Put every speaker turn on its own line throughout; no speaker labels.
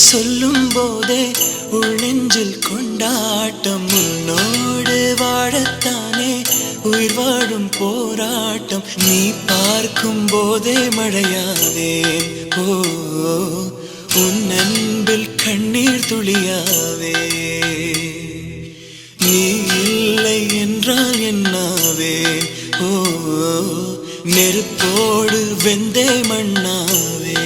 சொல்லும் போதே உள்ளெஞ்சில் கொண்டாட்டம் உன்னோடு வாழத்தானே உயிர் வாழும் போராட்டம் நீ பார்க்கும் போதே மழையாவேன் ஓ உன் அன்பில் கண்ணீர் துளியாவே நீ இல்லை என்றால் என்னாவே ஓ நெருப்போடு வெந்தே மண்ணாவே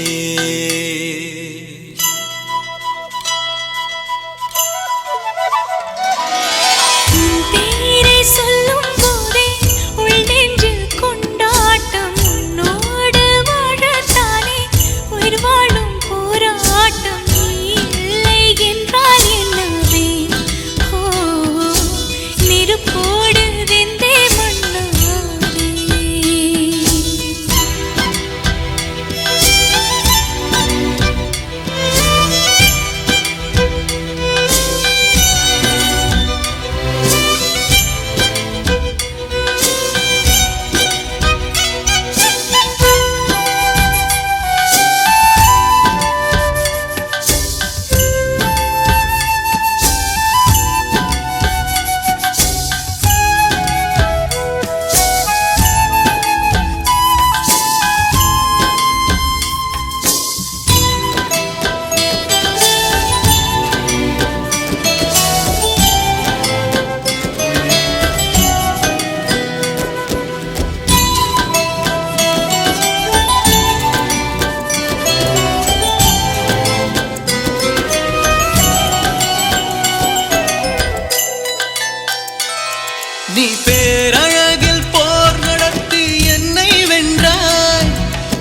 நீ பேரழகில் போர் நடத்தி என்னை வென்றாய்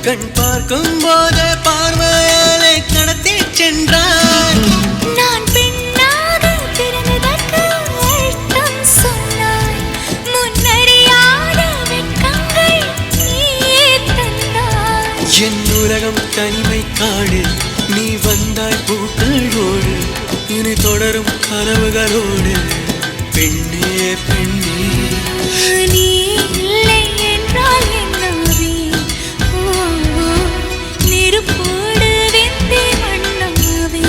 கண் பார்க்கும் போதே பார்வையாலே கடத்தி சென்றாய்
நான் பெண்ணாக பிறந்ததற்கு அர்த்தம் சொன்னாய் முன்னறியாத வெட்கங்கள் நீயே தந்தாய்
என் உலகம் தனிமை காடு நீ வந்தாய் பூக்களோடு இனி தொடரும் கனவுகளோடு பெண்ணே பெண்ணே
நீ இல்லை என்றால் என்னாவே நெருப்போடு வெந்தே மண்ணாவே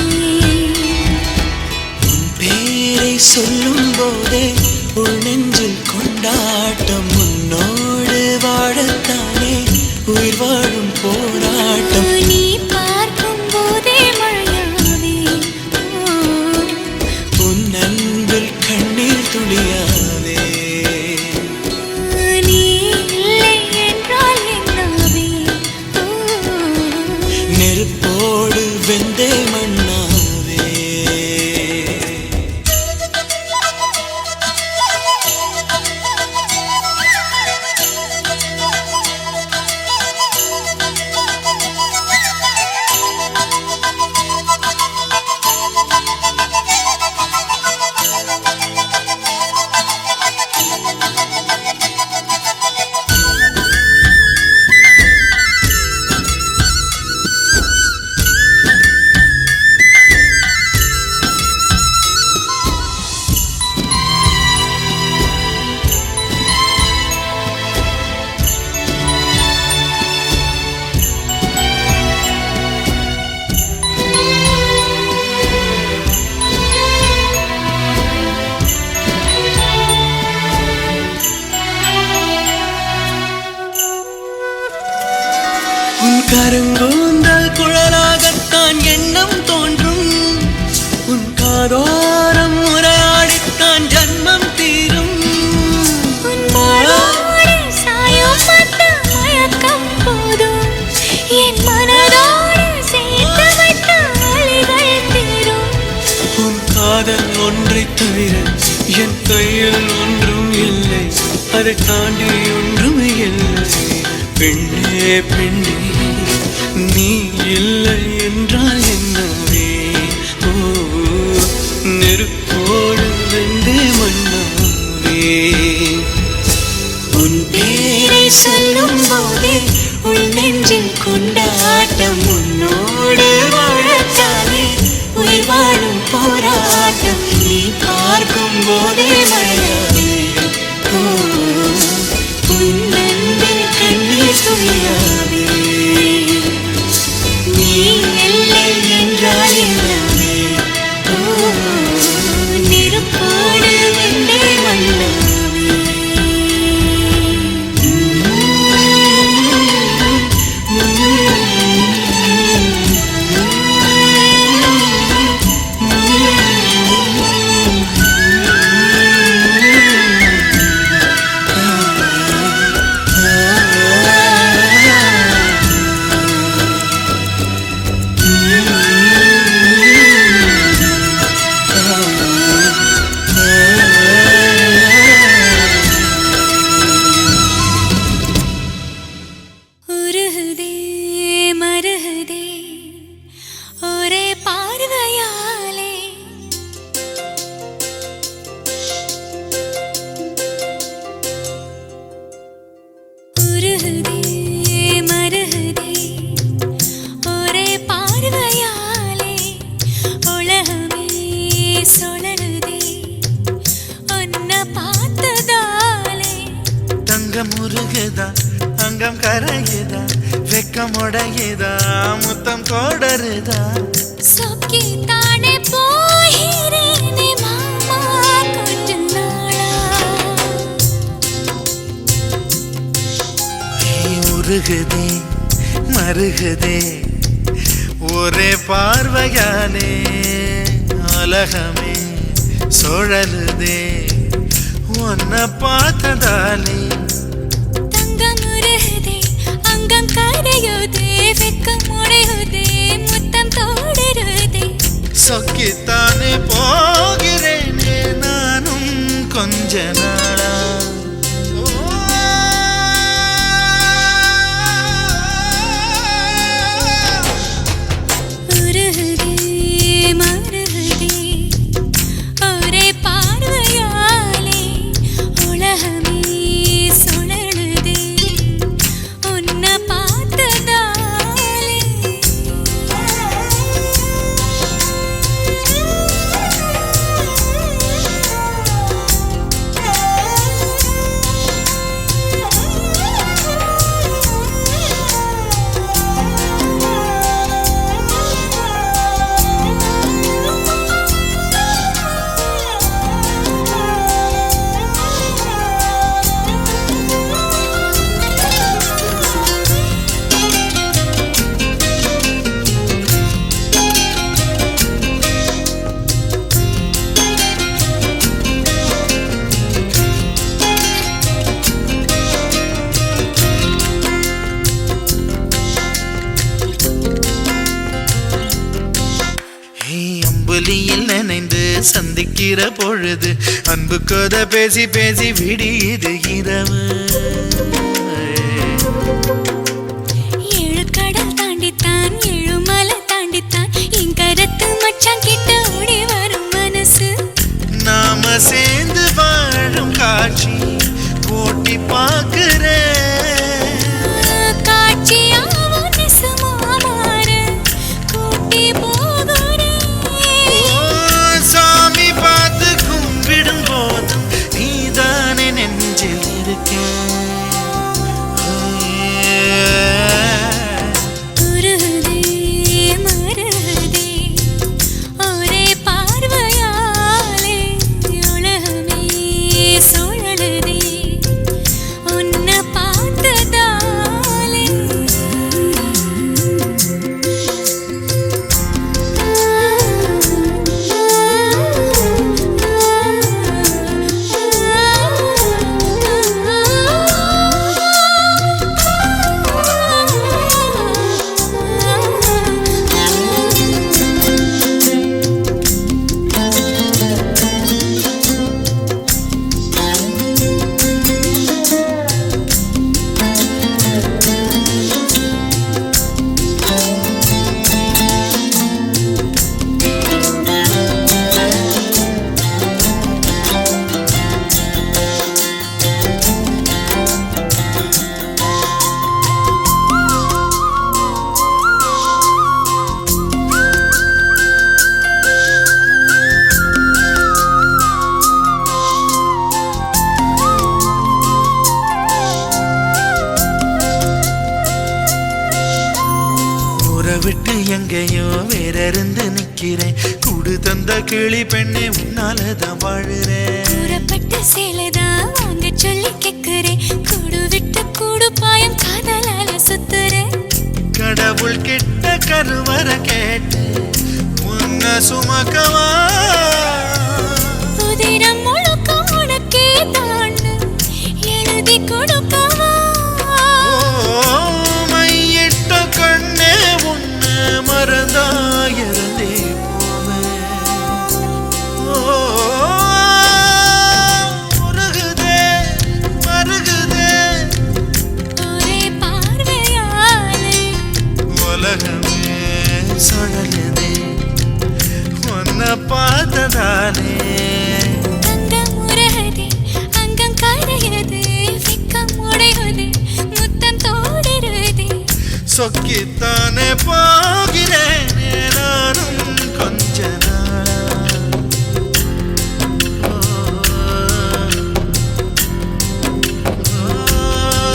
உன் பேரை சொல்லும் போதே உள் நெஞ்சில் கொண்டாட்டம் உன்னோடு வாழத்தானே உயிர் வாழும் போராட்டம்
நீ பார்க்கும் போதே மழையாவே
உன் அன்பில் கண்ணீர் துளியாவே
நீ இல்லை என்றால் என்னாவே
நெருப்போடு வெந்தே மண்ணாவே உன் கருங்கூந்தல் குழலாகத்தான் எண்ணம் தோன்றும் உன் காதோரம் உரையாடித்தான் ஜன்மம் தீரும்
உன் மாரோடு சாயும் பட்டு மயக்கம் போதும் என் மனதோடு சேர்த்து வைத்த அலைகள் தீரும்
உன் காதல் ஒன்றைத் தவிர என் கையில் ஒன்றும் இல்லை அதை தாண்டி ஒன்றும் இல்லை பெண்ணே பெண்ணே நீ இல்லை என்றால் என்னவே ஓ நெருப்போடு வெந்தே மண்ணாவே
உன் பேரை சொல்லும் போதே உள் நெஞ்சில் கொண்டாட்டம் உன்னோடு வாழத்தானே உயிர் வாழும் போராட்டம் நீ பார்க்கும் போதே மழையாவே உன் அன்பில் கண்ணீர் துளியாவே நீ இல்லை என்றால்
உருகுதா அங்கம் கரையுதா வெக்கம் உடையுதா முத்தம் தொடருதா
சொக்கி தானே போகிறேனே மாமா கொஞ்ச நாளா
உருகுதே மருகுதே ஒரே பார்வையாலே உலகமே சுழலுதே உன்னை பார்த்ததாலே
தங்கம் உருகுதே அங்கம் கரையுதே வெக்கம் உடையுதே முத்தம் தோடுருதே
சொக்கித்தானே போகிறேனே நானும் கொஞ்ச நாளா நினைந்து சந்திக்கிற பொழுது அன்பு கதை பேசி பேசி விடியுது இரவு
ஏழு கடல் தாண்டித்தான் ஏழு மலை தாண்டித்தான் என் கருத்து மச்சான் கிட்ட ஓடி வரும் மனசு
நாம சேர்ந்து வாழும் காட்சி போட்டி பார்க்கிறேன்
காட்சியாவும் நெசமா மாற கூட்டி போகிறேன்
சாமி பார்த்து கும்பிடும் போதும் நீதானே நெஞ்சில் இருக்க விட்டு எங்கேயோ வேற இருந்து நிக்கிறேன் கூடு தந்த கிளி பெண்ணே உன்னாலதான் வாழுறேன்
கூறப்பட்ட சேலைதான் வாங்க சொல்லி கேக்குறேன் கூடு விட்டு கூடு பாயம் காதலால சுத்துறேன்
கடவுள் கிட்ட கருவற கேட்டு உன்ன சுமக்கவா
உதிரம் முழுக்க உனக்கே தாண்டு எழுதி கொடுக்கவா
மையிட்ட கண்ணே உன்னை மறந்தாயிருந்தே உருகுதே மருகுதே
ஒரே பார்வையாலே
உலகமே சுழலுதே உன்னை பார்த்ததாலே
அங்கம் உருகுதே அங்கம் கரையுது வெக்கம் உடையுது முத்தம் தோடுருது
சொக்கித்தானே போகிறேன் நானும் கொஞ்ச நாளா ஓ, ஓ,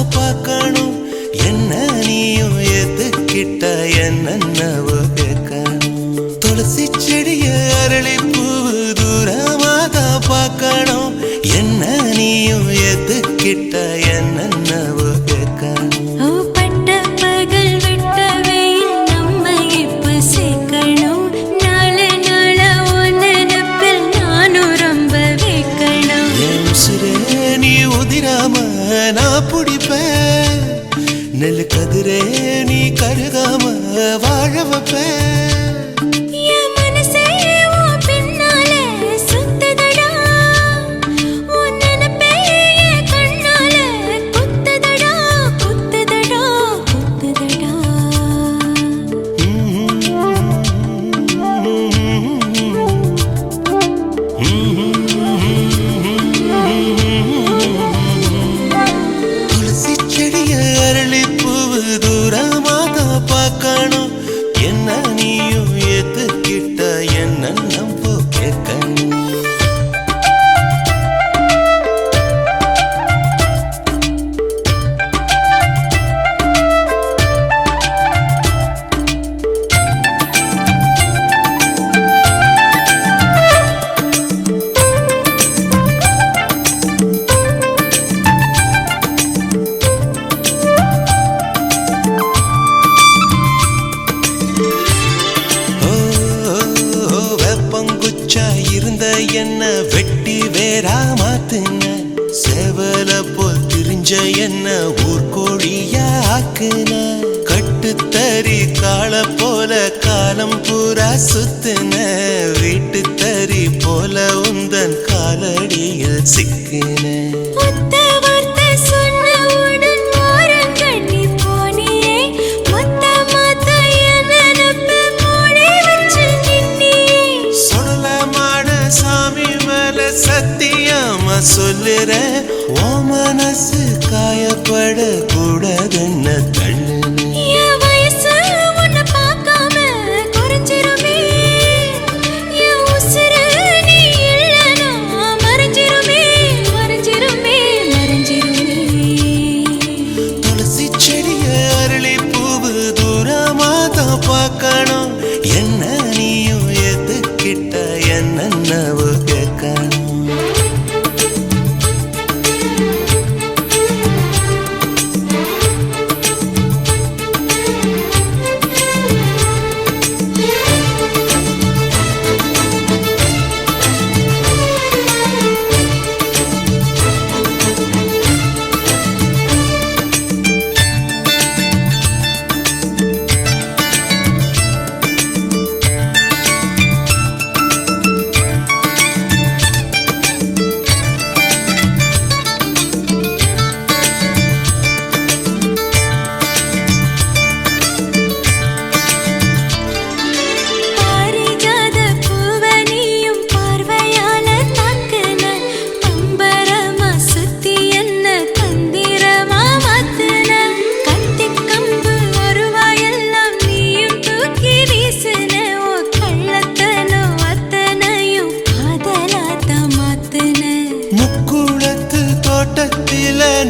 பார்க்கணும் என்ன நீயும் ஏத்துக்கிட்ட என்னவோ கேட்கணும் துளசி செடிய அரளி பூவு தூரமாதான் பார்க்கணும் என்ன நீயும் ஏத்துக்கிட்ட என்னவோ கேட்கணும் நான் பிடிப்பேன் நெல் கதிரே நீ கருகாம வாழ வைப்பேன் என்ன வெட்டி வேறா மாத்துன சேவல போல் திரிஞ்ச என்ன ஊர்கோழியா ஆக்குன கட்டுத்தறி கால போல காலம் பூரா சுத்துன வீட்டு தறி போல உந்தன் காலடியில் சிக்கின சத்தியமா சொல்லுற ஓ மனசு காயப்பட கூடாதுன்னு தள்ளுன
வயசு உன்னை பார்க்காம குறைஞ்சிருமே என் உசுரு நீ இல்லைனா மறைஞ்சிருமே மறைஞ்சிருமே மறைஞ்சிருமே
துளசி செடிய அரளி பூவு தூரமாதான் பார்க்கணும் என்ன நீயும் எதுக்கிட்ட என்னவோ கேட்கணும்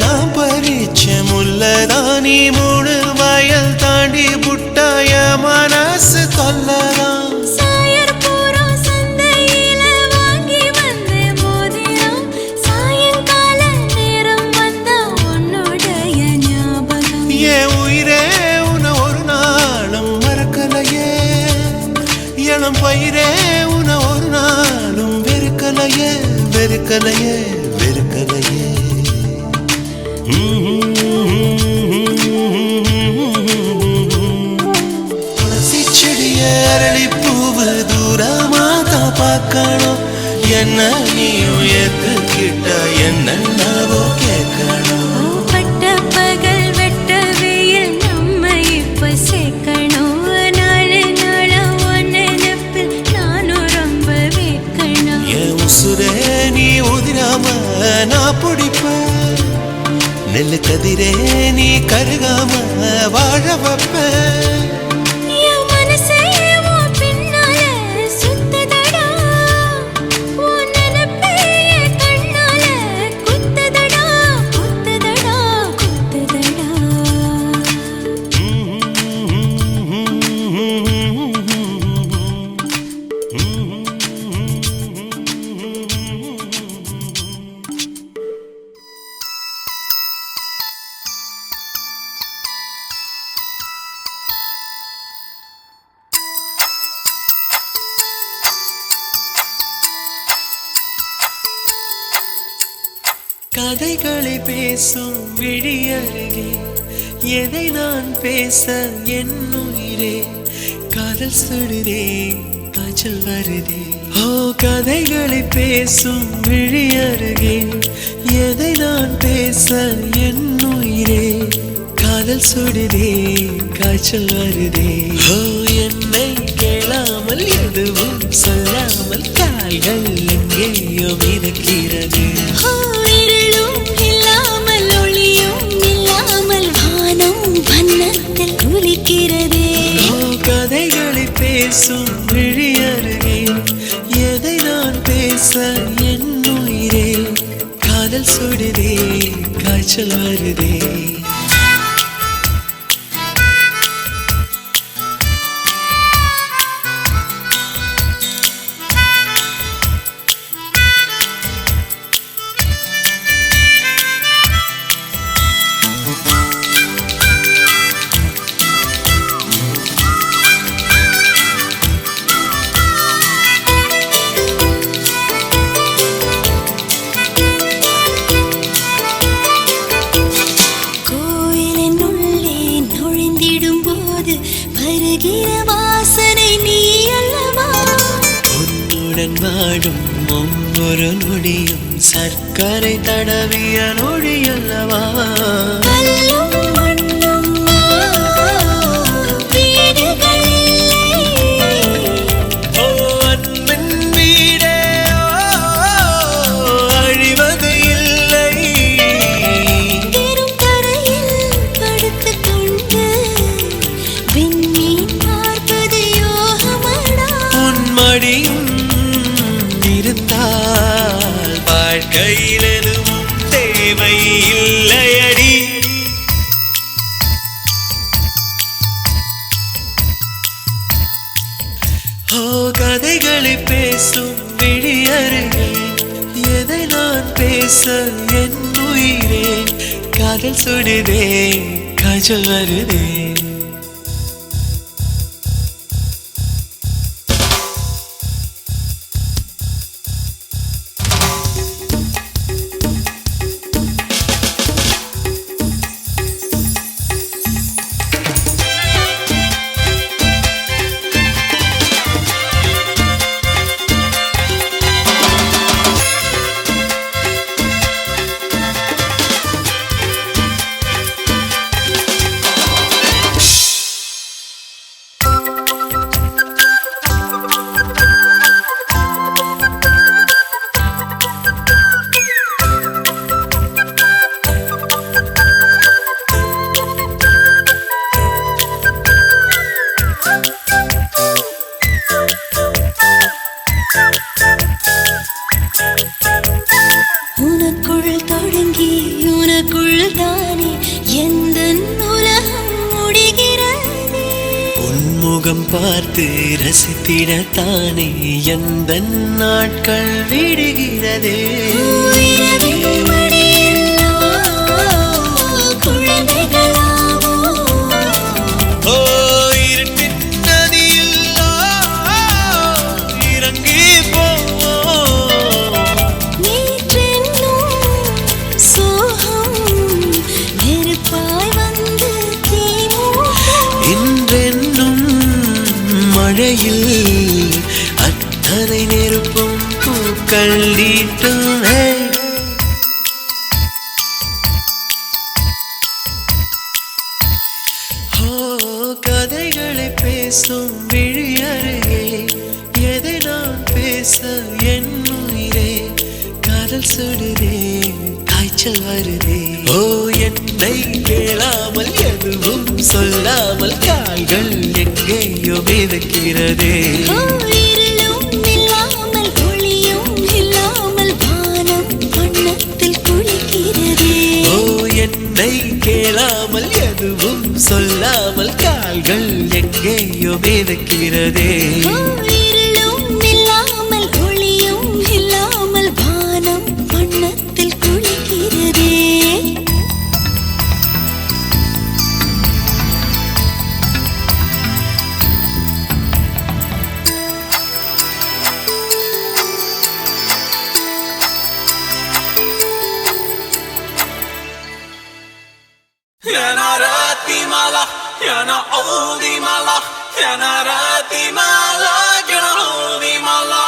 நான் பறிச்ச முல்லதானி மூணு வயல் தாண்டி புட்டாய மனசு கொல்லதான்
சாயர் பூரம் சந்தையில வாங்கி வந்த மோதிரம் சாயங்கால நேரம் வந்த உன்னுடைய ஞாபகம்
என் உயிரே உன ஒரு நாளும் மறக்கலையே இளம் பயிரே உன ஒரு நாளும் வெறுக்கலையே வெறுக்கலையே வெறுக்கலையே துளசி செடிய அரளி பூவு தூரமாதான் பார்க்கணும் என்ன நீயும் ஏத்துக்கிட்ட என்னவோ கேட்கணும்
பட்ட பகல் வெட்ட வெயில் நம்ம இப்ப சேர்க்கணும் நாலு நாளா உன் நினைப்பில் நானும் ரொம்ப வேக்கணும்
என் உசுரே நீ உதிராம நான் பிடிப்பேன் நெல் கதிரே நீ கருகாம வாழ வைப்பேன்
என் மனசே உன் பின்னால சுத்துதடா உன் நினைப்பே கண்ணால குத்துதடா குத்துதடா குத்துதடா
கதைகளை பேசும் விழி அருகே எதை நான் பேச என் உயிரே காதல் சுடுதே காய்ச்சல் வருதே ஓ கதைகளை பேசும் விழி அருகே எதை நான் பேச என் உயிரே காதல் சுடுதே காய்ச்சல் வருதே ஓ என்னை கேளாமல் எதுவும் சொல்லாமல் கால்கள் எங்கேயோ மிதக்கிறது
இருளும் இல்லாமல் ஒளியும் இல்லாமல் வானம் வண்ணத்தில் குளிக்கிறதே
கதைகளை பேசும் விழி அருகே எதை நான் பேச என் உயிரே காதல் சுடுதே காய்ச்சல் வருதே வாழும் ஒவ்வொரு நொடியும் சர்க்கரை தடவிய நொடியல்லவா அன்பின் வீடே அழிவது இல்லை
படுத்துக் கொண்டு விண்மீன் பார்ப்பது யோகமடா
உன்மடியும் இருந்தால் வாழ்க்கையில் எதுவும் தேவை இல்லையடி ஓ கதைகளை பேசும் விழி அருகே எதை நான் பேச என் உயிரே காதல் சுடுதே காய்ச்சல் வருதே முகம் பார்த்து ரசித்திடத்தானே எந்த நாட்கள் விடுகிறதே ஓ இருட்டின் நதியில் இறங்கி மழையில் அத்தனை நெருப்பும் பூக்கள் நீட்டும் கதைகளை பேசும் விழி அருகே எதை நான் பேச என் உயிரே காதல் சுடுதே காய்ச்சல் வருதே ஓ என்னை கேளாமல் எதுவும் சொல்லாமல் கால்கள் எங்கேயோ மிதக்கிறதே ஓ என்னை கேளாமல் எதுவும் சொல்லாமல் கால்கள் எங்கேயோ மிதக்கிறதே يا راتي مالا يا نعودي مالا يا راتي مالا يا نعودي مالا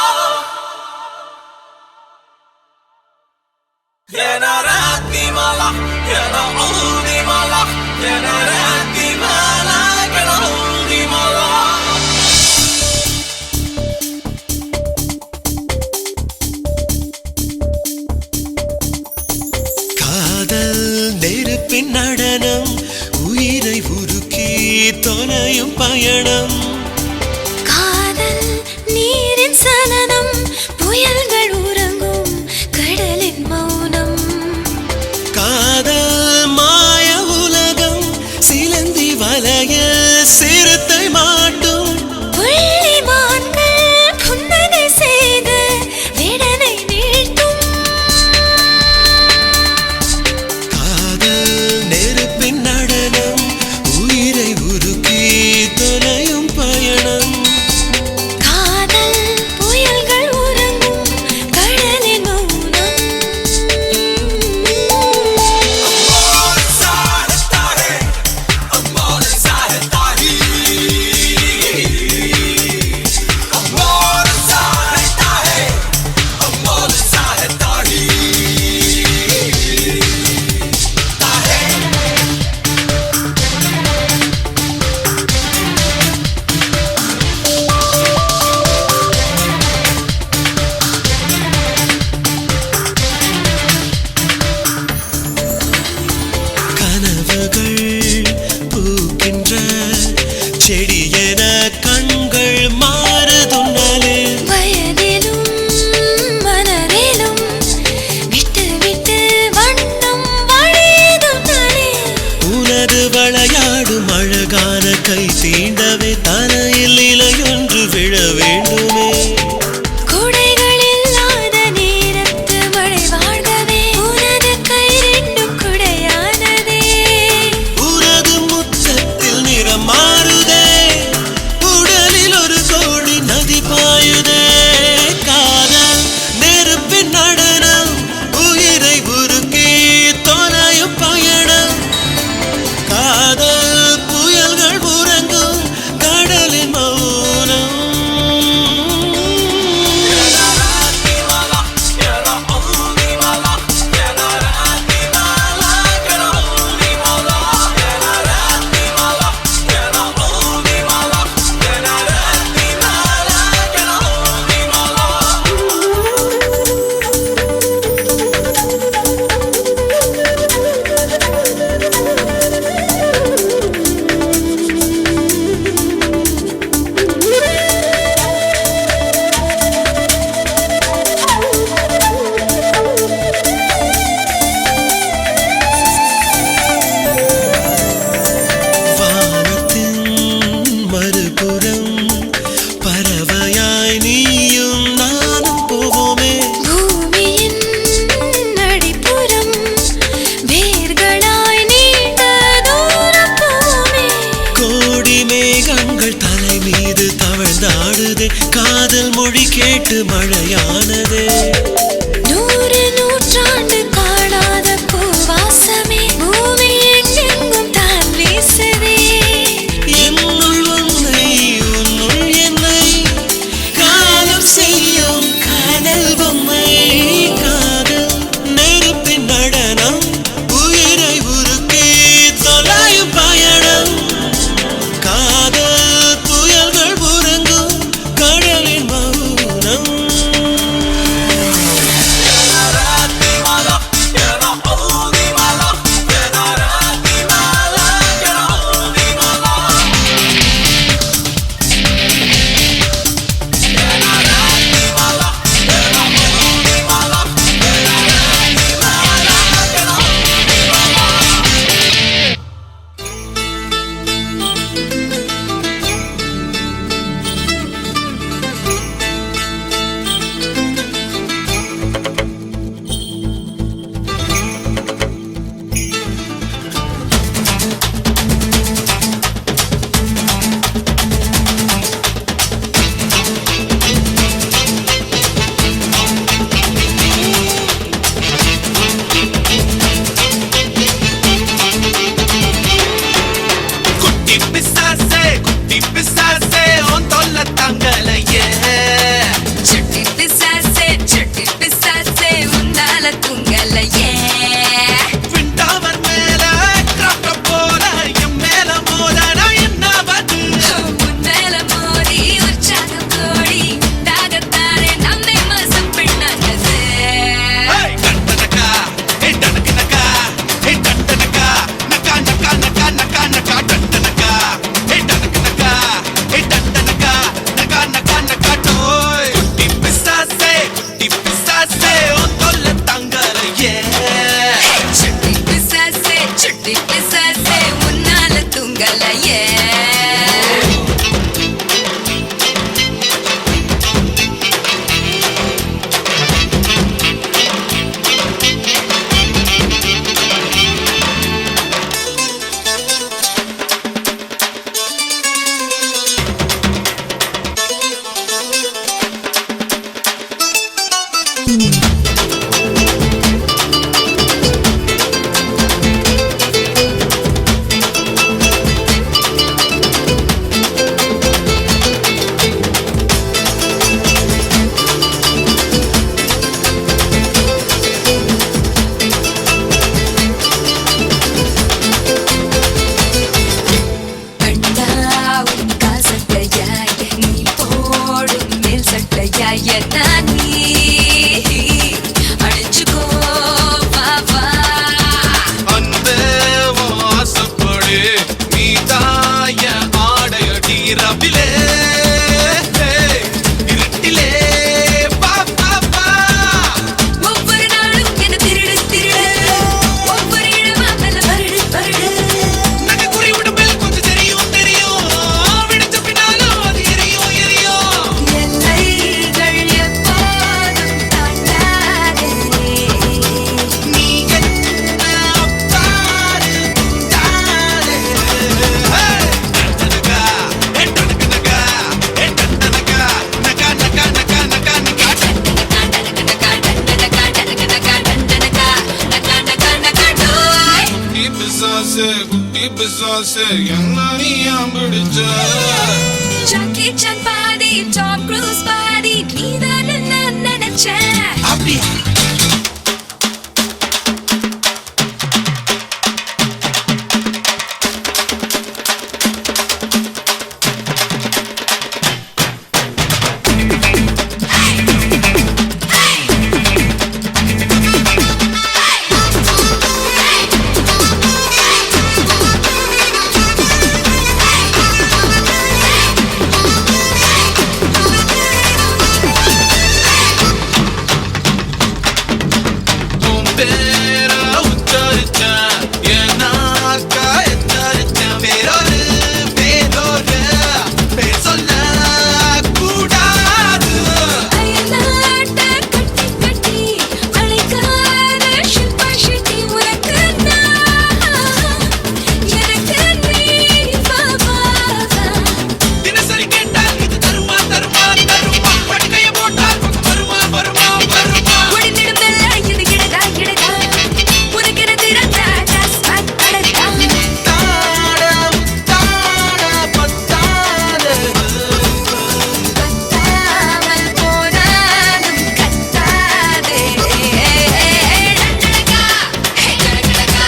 يا راتي مالا يا نعودي مالا يا راتي مالا يا نعودي مالا காதல் நெருப்பின் நடனம் உயிரை உருக்கி தொலையும் பயணம்
காதல் நீரின் சலனம் புயல்கள் உறங்கும் கடலின் மௌனம்
காதல் மாய உலகம் சிலந்தி வலைய சிறுத்தை மாட்டும்
புள்ளிமான்கள் புன்னகை செய்து விடனை வீழ்த்தும்
காதல் நெருப்பின் நடனம் உயிரை உருக்கி தொலையும்
நீ அடிச்சுக்கோ வா வா
அந்த வாசப்படு நீ தாய ஆடையடி ரபிலே இருட்டிலே பா பா பா
ஒவ்வொரு நாளும் என்ன திருடு திருடு ஒவ்வொரு இடமா நல்ல வருடு வருடு
நகை குறி உடம்பில் கொஞ்சம் தெரியும் தெரியும் விடுச்ச பின்னாலும் அது எரியும் எரியும்
எல்லைகள் எப்போதும் தாண்டாதே
நீ என்ன பாரு தாரே டனகா எட்டனகா எட்டனகா நகா நகா நகா நகா நகா குட்டி பிசாசு என்ன நீ பிடிச்ச
ஜாக்கி சான் பாதி டாம் க்ரூஸ் பாதி நீதான் நான் நினைச்சேன்
அப்படியா பேரா உச்சரிச்சேன் என்னாக்கா எச்சரிச்சேன் வேறொரு பேரோரு பேர் சொல்ல கூடாது
அயலாட்ட கட்டி கட்டி அழைக்காத ஷில்பா ஷெட்டி உனக்கு நான் எனக்கு நீ வா வா வா
தினசரி கேட்டால் இது தருமா தருமா தருமா படுக்கைய போட்டால் வருமா வருமா வருமா
ஒளிந்திடும் வெள்ளை இது கிடதா கிடதா உனக்கென திறந்தா டாஸ்மாக் அடடா
தாடம் தாட பத்தாது
கத்தாமல் போனாலும் கத்தாதே டண்டடகா ஹே டண்டடகா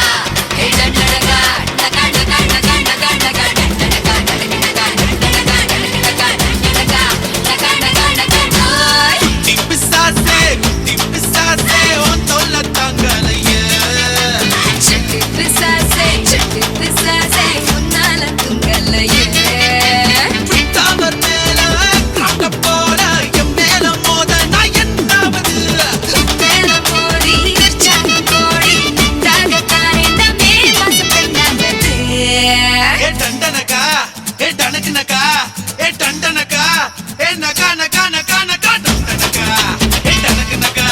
ஹே டண்டடகா டகா டகா டகா டகா டகா டண்டடகா டண்டடகா டண்டடகா டண்டடகா டண்டடகா டகா டகா டகா டோய்
குட்டி பிசாசே உன் தொல்லை தாங்கலையே
சட்டி பிசாசே உன்னால துங்கலையே
தாமர் மேல காட்ட போல என் மேல மோத நான் என்னாவது
மேல போடி நிர்ச்சாங்க கோடி தாகத்தானே நமே வாசப்பெண்ணானது
ஏ டண்டனகா ஏ டனகனகா ஏ டண்டனகா ஏ நகா நகா நகா நகா டண்டனகா ஏ டனகனகா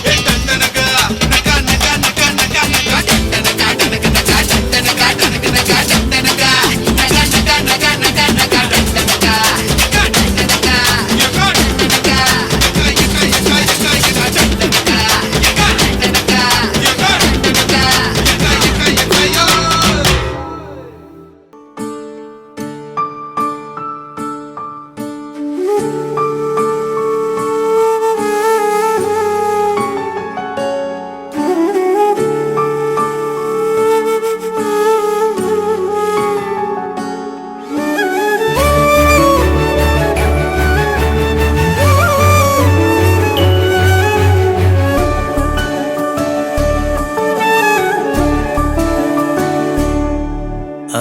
ஏ டண்டனகா நகா நகா நகா நகா நகா டண்டனகா டனகனகா டண்டனகா டனகனகா டண்டனகா நகா நகா நகா நகா நகா டண்டனகா நகா டண்டனகா யகா டண்டனகா யகா யகா யகா யகா யகா டண்டனகா யகா டண்டனகா யகா டண்டனகா யகா யகா யகா யோ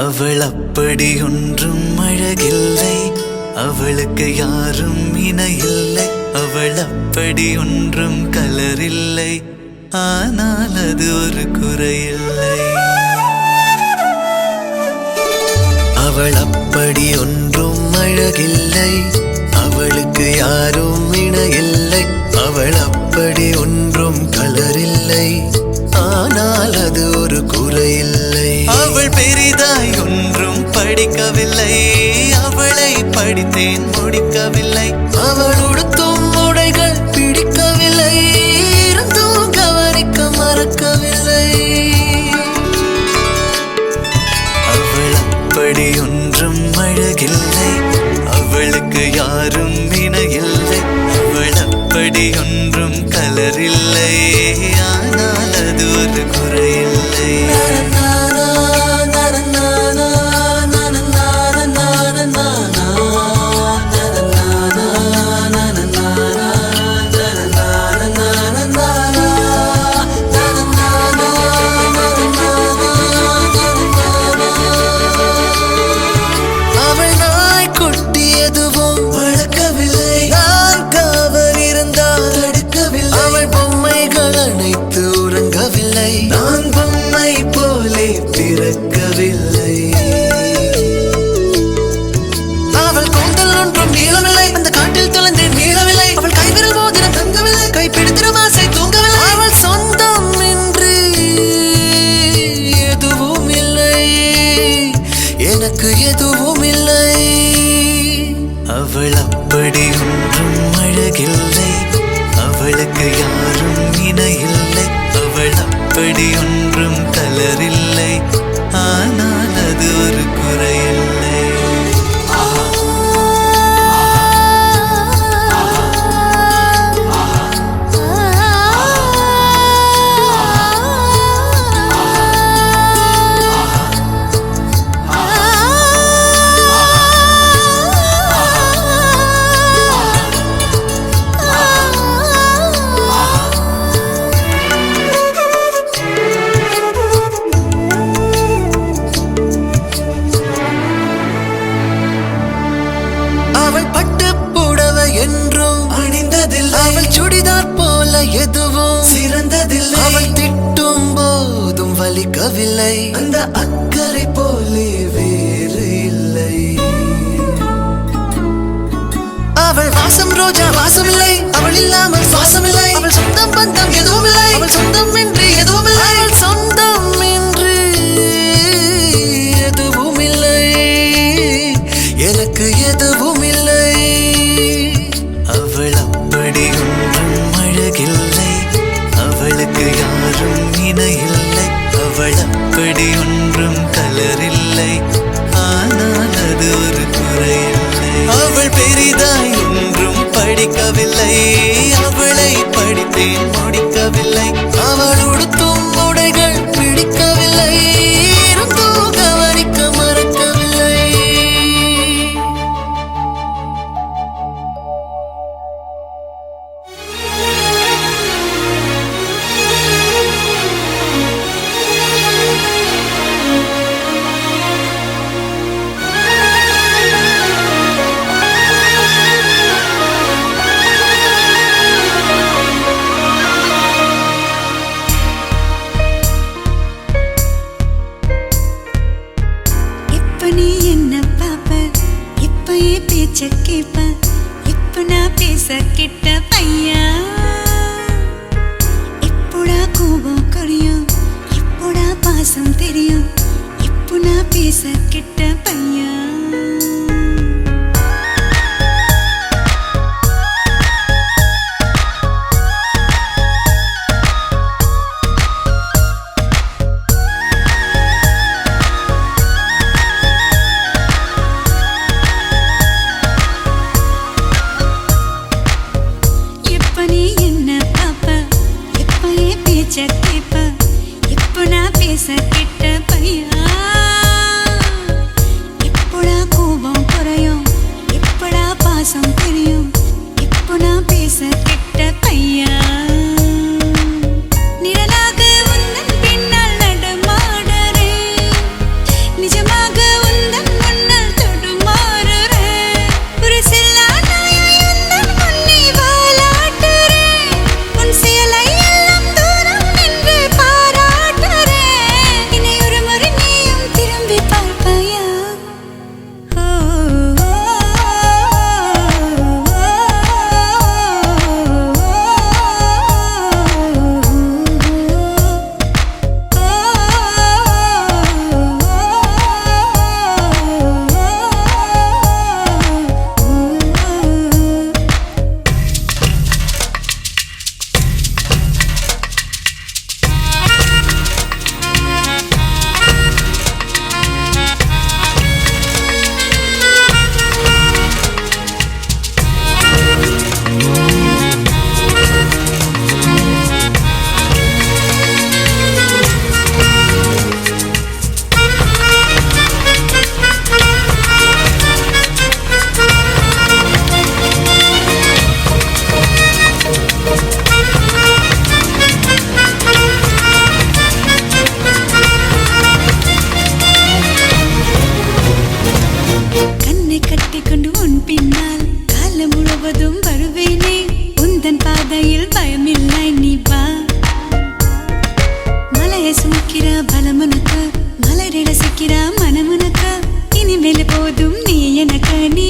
அவள் அப்படி ஒன்றும் அழகில்லை அவளுக்கு யாரும் இணையில்லை அவள் அப்படி ஒன்றும் கலரில்லை ஆனால் அது ஒரு குறையில்லை அவள் அப்படி ஒன்றும் அழகில்லை அவளுக்கு யாரும் இணையில்லை அவள் அப்படி ஒன்றும் கலரில்லை ஆனால் அது ஒரு குறையில்லை அவள் பெரிதாய் ஒன்றும் படிக்கவில்லை அவளை படித்தேன் முடிக்கவில்லை அவள் உடுத்தும் உடைகள் பிடிக்கவில்லை இருந்தும் கவனிக்க மறக்கவில்லை அவள் அப்படி ஒன்றும் அழகில்லை அவளுக்கு யாரும் இணையில்லை அவள் அப்படி ஒன்றும் கலரில்லை ஆனால் அது ஒரு குறையில்லை na na na na na na na na na விடவில்லை. அவள் கூந்தல் ஒன்றும் நீளவில்லை, அந்த காட்டில் தொலைந்தேன் மீளவில்லை. அவள் கைவிரல் மோதிரம் தங்கவில்லை, கைப்பிடித்திடும் ஆசை தூங்கவில்லை. அவள் சொந்தம் என்று எதுவும் இல்லை, எனக்கு எதுவும் இல்லை. அவள் அப்படி ஒன்றும் அழகில்லை, அவளுக்கு யாரும் இணையில்லை. அவள் அப்படி ஒன்றும் கலரில்லை, ஆனால் அது ஒரு குறையில்லை. அவள் பட்டு புடவை என்றும் அணிந்ததில்லை, அவள் சுடிதார் போல எதுவும் சிறந்ததில்லை. அவள் திட்டும் போதும் வலிக்கவில்லை, அந்த அக்கறை போலே வேறு இல்லை. அவள் வாசம் ரோஜா வாசமில்லை, அவள் இல்லாமல் சுவாசமில்லை. அவள் சொந்தம் பந்தம் எதுவும் இல்லை, அவள் சொந்தம் என்று எதுவும் இல்லை. அவள் சொந்தம் என்று எதுவும் இல்லை, எனக்கு எதுவும் இல்லை. அவள் அப்படி ஒன்றும் அழகில்லை, அவளுக்கு யாரும் இணையில்லை. அவள் அப்படி ஒன்றும் கலரில்லை, ஆனால் அது ஒரு குறையில்லை. அவள் பெரிதாய் ஒன்றும் படிக்கவில்லை, அவளை படித்தேன் முடிக்கவில்லை. அவள் உடுத்தும் உடைகள் பிடிக்கவில்லை, இருந்தும் கவனிக்க மறக்கவில்லை.
இப்ப நீ என்ன பாப்ப, இப்ப என் பேச்ச கேப்ப, இப்ப நான் பேச கிட்ட பையா. இப்போடா கோபம் குறையும், இப்போடா பாசம் தெரியும், இப்போ நான் பேச கிட்ட பையா. இப்ப நீ என்ன பாப்ப, இப்ப என் பேச்ச கேப்ப, இப்ப நான் பேச கிட்ட பையா. வைக்கிறா மனமுனக்கா இனிமேல் போதும் நீ எனக்கு நீ